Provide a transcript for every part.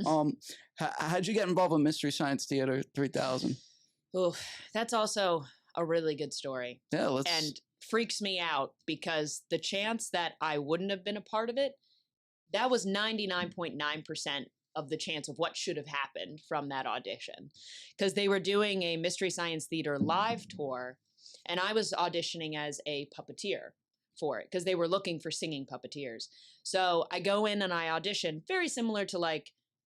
Joel. How'd you get involved with Mystery Science Theater 3000? Oh, that's also a really good story. Yeah, and freaks me out because the chance that I wouldn't have been a part of it, that was 99.9% of the chance of what should have happened from that audition. Because they were doing a Mystery Science Theater live tour, and I was auditioning as a puppeteer for it because they were looking for singing puppeteers. So I go in and I audition, very similar to like,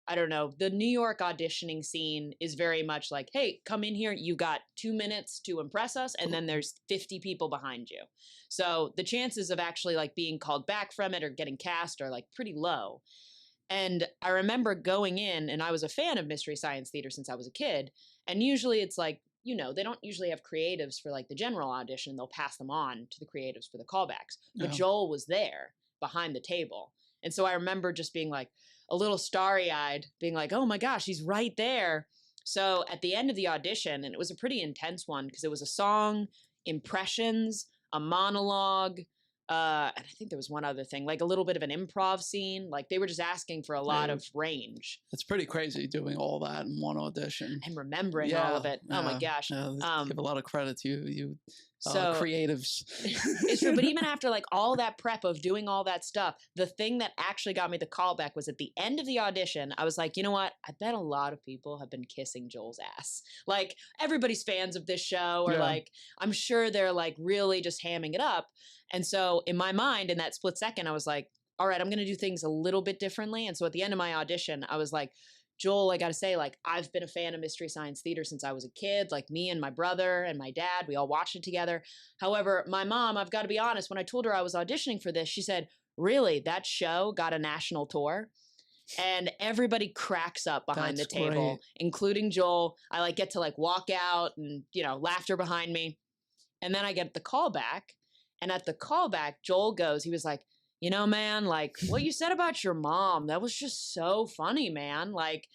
I don't know, the New York auditioning scene is very much like, hey, come in here, you got 2 minutes to impress us, and then there's 50 people behind you. So the chances of actually like being called back from it or getting cast are like pretty low. And I remember going in, and I was a fan of Mystery Science Theater since I was a kid, and usually it's like, you know, they don't usually have creatives for like the general audition. They'll pass them on to the creatives for the callbacks. But Joel was there behind the table. And so I remember just being like a little starry-eyed, being like, oh my gosh, he's right there. So at the end of the audition, and it was a pretty intense one because it was a song, impressions, a monologue, and I think there was one other thing, like a little bit of an improv scene. Like they were just asking for a lot of range. It's pretty crazy doing all that in one audition. And remembering all of it. Oh my gosh. Give a lot of credit to you creatives. It's true. But even after like all that prep of doing all that stuff, the thing that actually got me the callback was at the end of the audition, I was like, you know what? I bet a lot of people have been kissing Joel's ass. Like everybody's fans of this show, or like, I'm sure they're like really just hamming it up. And so in my mind, in that split second, I was like, all right, I'm going to do things a little bit differently. And so at the end of my audition, I was like, Joel, I got to say, like, I've been a fan of Mystery Science Theater since I was a kid. Like me and my brother and my dad, we all watched it together. However, my mom, I've got to be honest, when I told her I was auditioning for this, she said, really, that show got a national tour? And everybody cracks up behind the table, including Joel. I like get to like walk out and, you know, laughter behind me. And then I get the callback. And at the callback, Joel goes, he was like, you know, man, like what you said about your mom, that was just so funny, man. Like,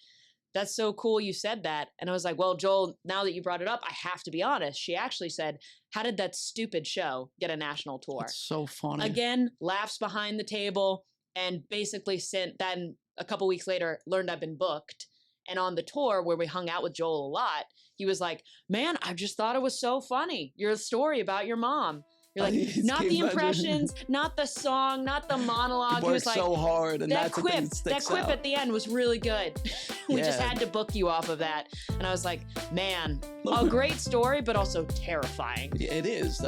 that's so cool you said that. And I was like, well, Joel, now that you brought it up, I have to be honest. She actually said, how did that stupid show get a national tour? That's so funny. Again, laughs behind the table, and basically then a couple weeks later learned I've been booked. And on the tour where we hung out with Joel a lot, he was like, man, I just thought it was so funny. Your story about your mom. You're like, not the impressions, not the song, not the monologue. He was like, so hard, and that quip at the end was really good. We just had to book you off of that. And I was like, man, a great story, but also terrifying. It is.